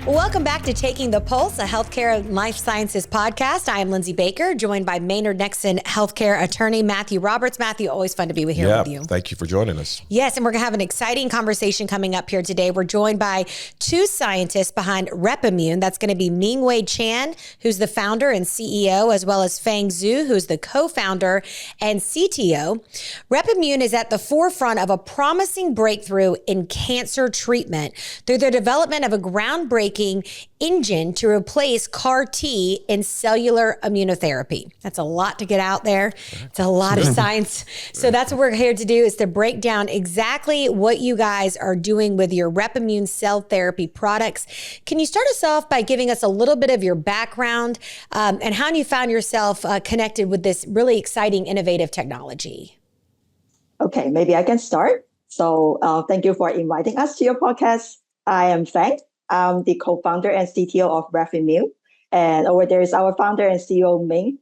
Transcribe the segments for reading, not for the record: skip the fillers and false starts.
Welcome back to Taking the Pulse, a healthcare and life sciences podcast. I am Lynnsey Baker, joined by Maynard Nexsen healthcare attorney Matthew Roberts. Matthew, always fun to be here with you. Thank you for joining us. Yes, and we're going to have an exciting conversation coming up here today. We're joined by two scientists behind RephImmune. That's going to be Ming-Wei Chen, who's the founder and CEO, as well as Fangheng Zhou, who's the co-founder and CTO. RephImmune is at the forefront of a promising breakthrough in cancer treatment through the development of a groundbreaking engine to replace CAR T in cellular immunotherapy. That's a lot to get out there. It's a lot of science. So that's what we're here to do, is to break down exactly what you guys are doing with your RephImmune cell therapy products. Can you start us off by giving us a little bit of your background and how you found yourself connected with this really exciting, innovative technology? Okay, maybe I can start. So thank you for inviting us to your podcast. I am Fang. I'm the co-founder and CTO of RephImmune. And over there is our founder and CEO, Ming.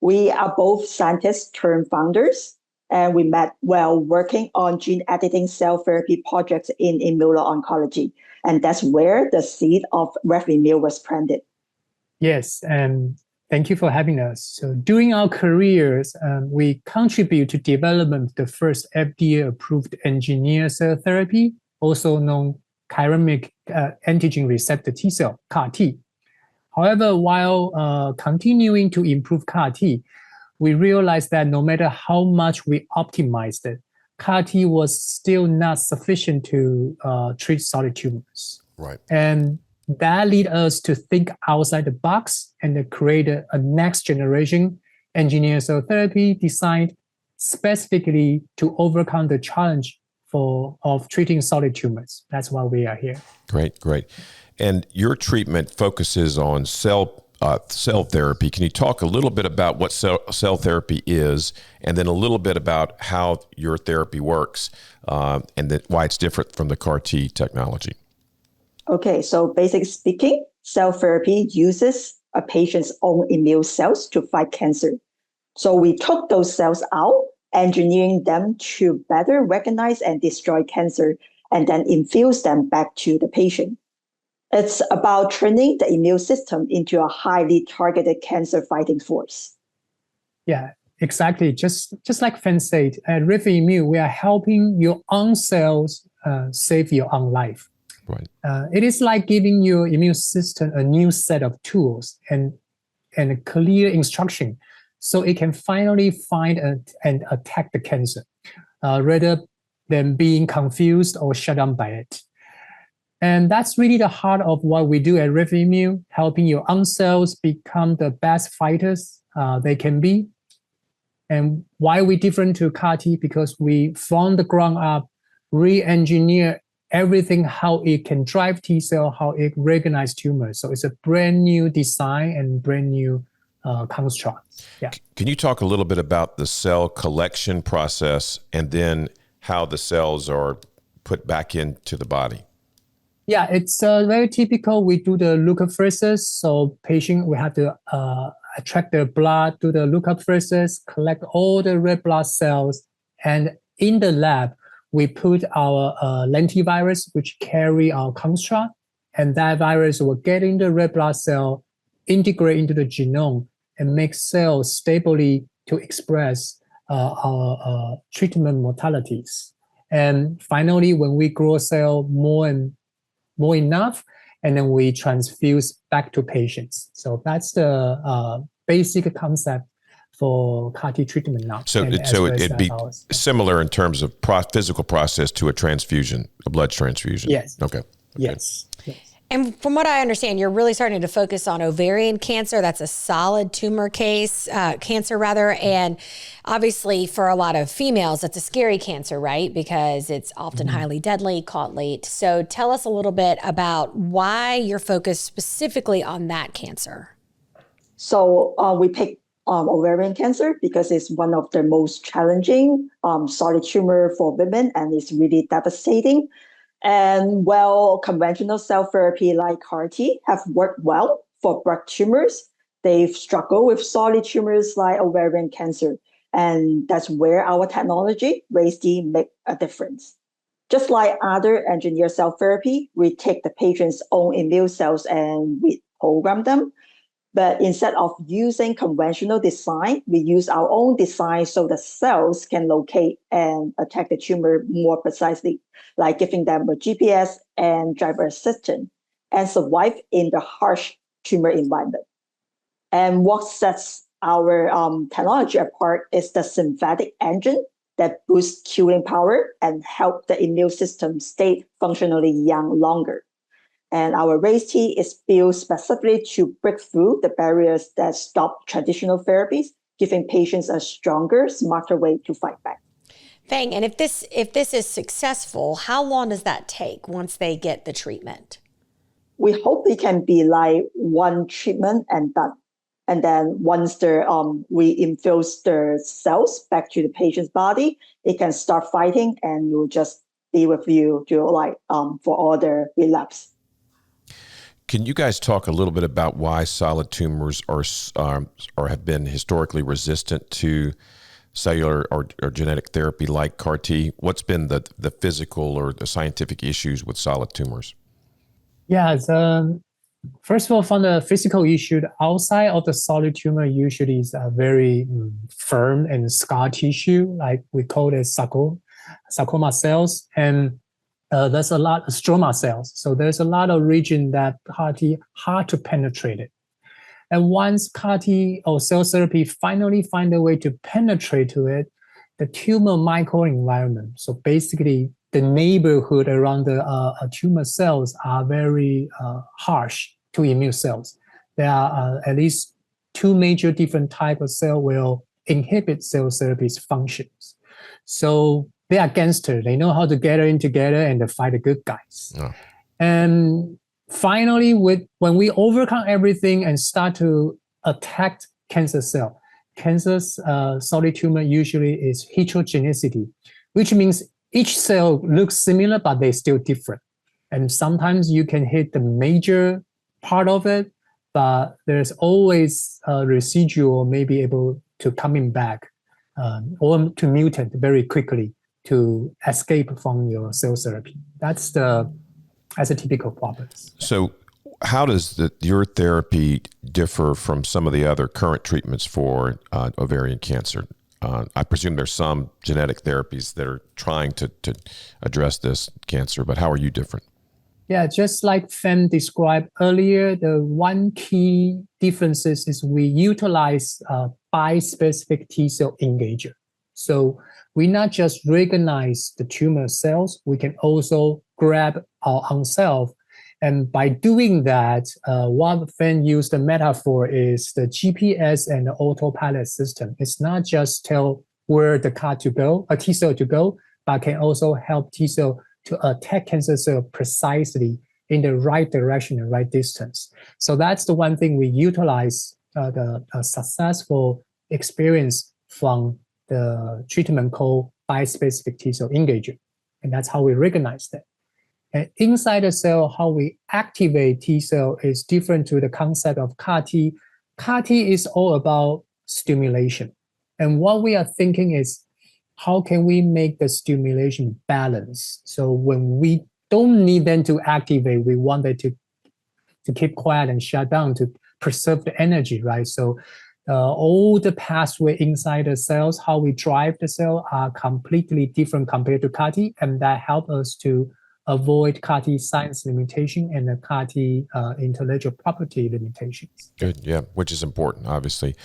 We are both scientists turned founders, and we met while working on gene editing cell therapy projects in immuno-oncology. And that's where the seed of RephImmune was planted. Yes, and thank you for having us. So during our careers, we contribute to development of the first FDA-approved engineered cell therapy, also known chimeric antigen receptor T cell, CAR T. However, while continuing to improve CAR T, we realized that no matter how much we optimized it, CAR T was still not sufficient to treat solid tumors. Right. And that led us to think outside the box and to create a next generation engineered cell therapy designed specifically to overcome the challenge of treating solid tumors. That's why we are here. Great. And your treatment focuses on cell therapy. Can you talk a little bit about what cell therapy is, and then a little bit about how your therapy works, and then why it's different from the CAR T technology? Okay, so basically speaking, cell therapy uses a patient's own immune cells to fight cancer. So we took those cells out, engineering them to better recognize and destroy cancer, and then infuse them back to the patient. It's about turning the immune system into a highly targeted cancer fighting force. Yeah, exactly. Just like Fan said, at RephImmune, we are helping your own cells save your own life. Right. It is like giving your immune system a new set of tools and a clear instruction, so it can finally find and attack the cancer, rather than being confused or shut down by it. And that's really the heart of what we do at RephImmune, helping your own cells become the best fighters they can be. And why we're different to CAR T? Because we, from the ground up, re-engineer everything, how it can drive T cell, how it recognize tumors. So it's a brand new design and brand new construct. Yeah. Can you talk a little bit about the cell collection process and then how the cells are put back into the body? Yeah, it's very typical. We do the leukapheresis. So patient, we have to attract their blood, do the leukapheresis, collect all the red blood cells. And in the lab, we put our lentivirus, which carry our construct. And that virus will get in the red blood cell, integrate into the genome, and make cells stably to express our treatment modalities. And finally, when we grow a cell more enough, and then we transfuse back to patients. So that's the basic concept for CAR T treatment now. So it'd be similar in terms of physical process to a transfusion, a blood transfusion. Yes. Okay. Yes. And from what I understand, you're really starting to focus on ovarian cancer. That's a solid tumor cancer rather. And obviously for a lot of females, that's a scary cancer, right? Because it's often highly deadly, caught late. So tell us a little bit about why you're focused specifically on that cancer. So we picked ovarian cancer because it's one of the most challenging solid tumor for women, and it's really devastating. And while conventional cell therapy like CAR T have worked well for blood tumors, they've struggled with solid tumors like ovarian cancer. And that's where our technology, RaceD, make a difference. Just like other engineered cell therapy, we take the patient's own immune cells and we program them. But instead of using conventional design, we use our own design so the cells can locate and attack the tumor more precisely, like giving them a GPS and driver assistant, and survive in the harsh tumor environment. And what sets our technology apart is the synthetic engine that boosts killing power and help the immune system stay functionally young longer. And our race T is built specifically to break through the barriers that stop traditional therapies, giving patients a stronger, smarter way to fight back. Fang, and if this is successful, how long does that take once they get the treatment? We hope it can be like one treatment and done. And then once we infuse the cells back to the patient's body, it can start fighting and will just be with you for all the relapse. Can you guys talk a little bit about why solid tumors are have been historically resistant to cellular or genetic therapy like CAR T? What's been the physical or the scientific issues with solid tumors? Yeah, first of all, from the physical issue, the outside of the solid tumor usually is a very firm and scar tissue, like we call it sarcoma cells, and there's a lot of stroma cells. So there's a lot of region that CAR T hard to penetrate it. And once CAR T or cell therapy finally find a way to penetrate to it, the tumor microenvironment, so basically the neighborhood around the tumor cells are very harsh to immune cells. There are at least two major different types of cell will inhibit cell therapy's functions. So they are gangsters. They know how to gather in together and to fight the good guys. Oh. And finally, when we overcome everything and start to attack cancer cell, cancer's solid tumor usually is heterogeneity, which means each cell looks similar, but they're still different. And sometimes you can hit the major part of it, but there's always a residual maybe able to coming back or to mutate very quickly to escape from your cell therapy. That's a typical problem. So how does your therapy differ from some of the other current treatments for ovarian cancer? I presume there's some genetic therapies that are trying to address this cancer, but how are you different? Yeah, just like Fang described earlier, the one key difference is we utilize bispecific T-cell engager. So we not just recognize the tumor cells, we can also grab our own self. And by doing that, what Fang used the metaphor is the GPS and the autopilot system. It's not just tell where the CAR to go, a T-cell to go, but can also help T-cell to attack cancer cell precisely in the right direction and right distance. So that's the one thing we utilize the successful experience from the treatment called bispecific T-cell engager. And that's how we recognize that. And inside the cell, how we activate T-cell is different to the concept of CAR T. CAR T is all about stimulation. And what we are thinking is, how can we make the stimulation balance? So when we don't need them to activate, we want them to keep quiet and shut down to preserve the energy, right? So all the pathway inside the cells, how we drive the cell are completely different compared to CAR T, and that help us to avoid CAR T science limitation and the CAR T intellectual property limitations. Good, yeah, which is important, obviously.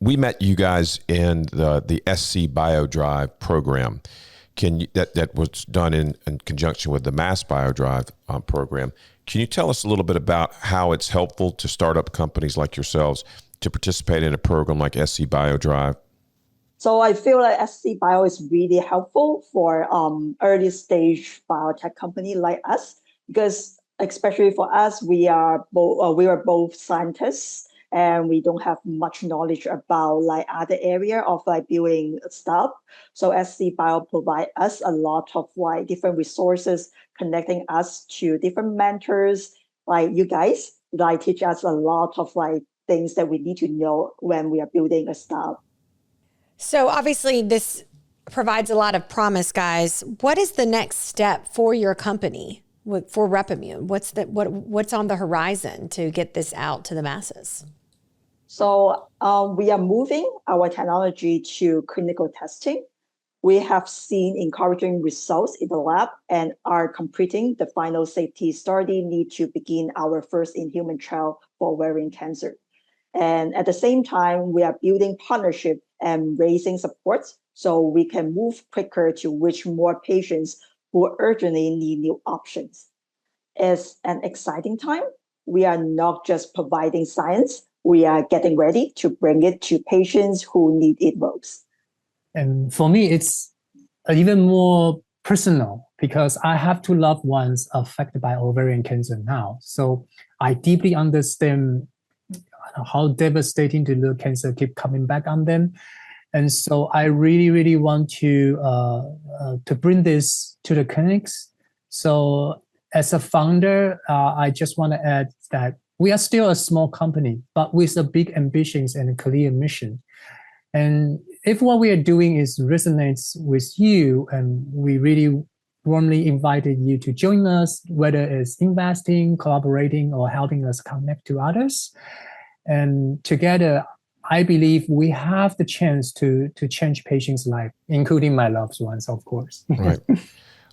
We met you guys in the SCbio DRIVE program. That was done in conjunction with the SCbio DRIVE program. Can you tell us a little bit about how it's helpful to startup companies like yourselves to participate in a program like SCbio DRIVE? So I feel like SCbio is really helpful for early stage biotech company like us, because especially for us, we are both scientists and we don't have much knowledge about like other area of like building stuff. So SCbio provide us a lot of like different resources, connecting us to different mentors like you guys, like teach us a lot of like things that we need to know when we are building a startup. So obviously this provides a lot of promise, guys. What is the next step for your company for RephImmune? What's on the horizon to get this out to the masses? So we are moving our technology to clinical testing. We have seen encouraging results in the lab and are completing the final safety study need to begin our first in-human trial for ovarian cancer. And at the same time, we are building partnership and raising support so we can move quicker to reach more patients who urgently need new options. It's an exciting time. We are not just providing science, we are getting ready to bring it to patients who need it most. And for me, it's even more personal because I have two loved ones affected by ovarian cancer now. So I deeply understand how devastating the cancer keep coming back on them. And so I really, really want to bring this to the clinics. So as a founder, I just want to add that we are still a small company, but with a big ambitions and a clear mission. And if what we are doing resonates with you, and we really warmly invited you to join us, whether it's investing, collaborating, or helping us connect to others. And together, I believe we have the chance to change patients' life, including my loved ones, of course. Right.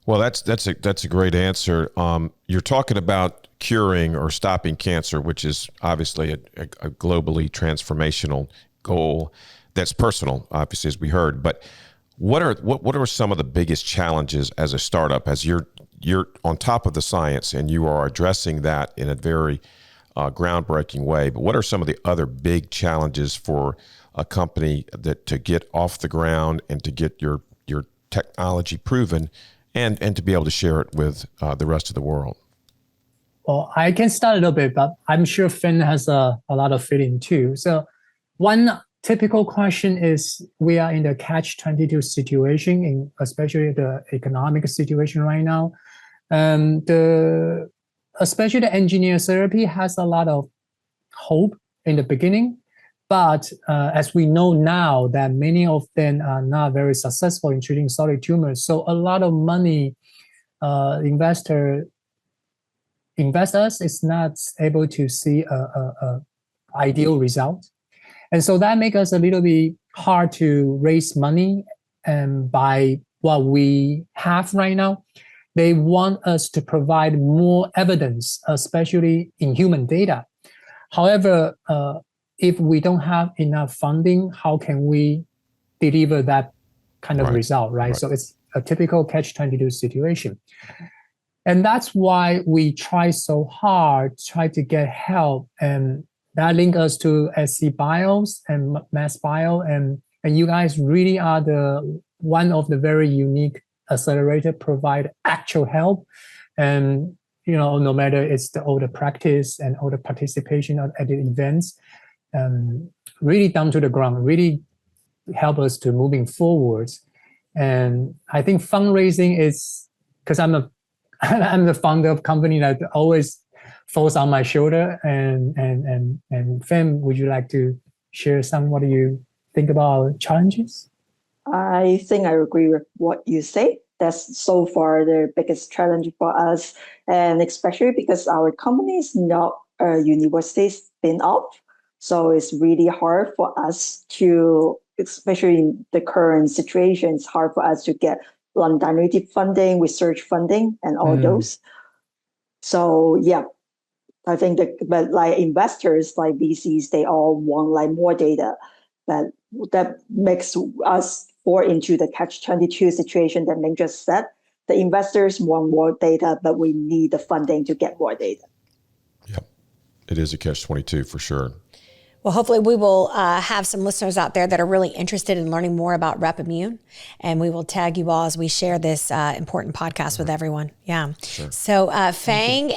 Well, that's a great answer. You're talking about curing or stopping cancer, which is obviously a globally transformational goal. That's personal, obviously, as we heard. But what are some of the biggest challenges as a startup, as you're on top of the science and you are addressing that in a very groundbreaking way? But what are some of the other big challenges for a company to get off the ground and to get your technology proven and to be able to share it with the rest of the world? Well, I can start a little bit, but I'm sure Finn has a lot of feeling too. So one typical question is, we are in the catch-22 situation, especially the economic situation right now. Especially the engineered therapy has a lot of hope in the beginning, but as we know now that many of them are not very successful in treating solid tumors, so a lot of money investors is not able to see a ideal result. And so that makes us a little bit hard to raise money and by what we have right now. They want us to provide more evidence, especially in human data. However, if we don't have enough funding, how can we deliver that kind of result, right? So it's a typical catch-22 situation. And that's why we try so hard, try to get help, and that links us to SCbio and MassBio, and you guys really are one of the very unique accelerator provide actual help. And no matter it's all the practice and all the participation at the events, really down to the ground, really help us to moving forward. And I think fundraising is, because I'm the founder of company that always falls on my shoulder. And Fem, would you like to share what do you think about challenges? I think I agree with what you say. That's so far the biggest challenge for us, and especially because our company is not a university spin-off. So it's really hard for us to, especially in the current situation, it's hard for us to get non-dilutive funding, research funding, and all those. So yeah, I think but like investors, like VCs, they all want more data. That makes us fall into the catch-22 situation that Ming just said. The investors want more data, but we need the funding to get more data. Yep, it is a catch-22 for sure. Well, hopefully we will have some listeners out there that are really interested in learning more about RephImmune, and we will tag you all as we share this important podcast with everyone. Yeah. Sure. So Fang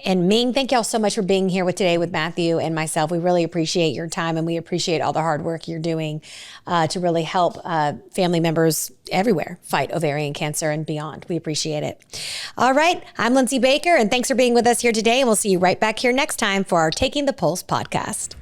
and Ming, thank y'all so much for being here today with Matthew and myself. We really appreciate your time, and we appreciate all the hard work you're doing to really help family members everywhere fight ovarian cancer and beyond. We appreciate it. All right. I'm Lynnsey Baker, and thanks for being with us here today. And we'll see you right back here next time for our Taking the Pulse podcast.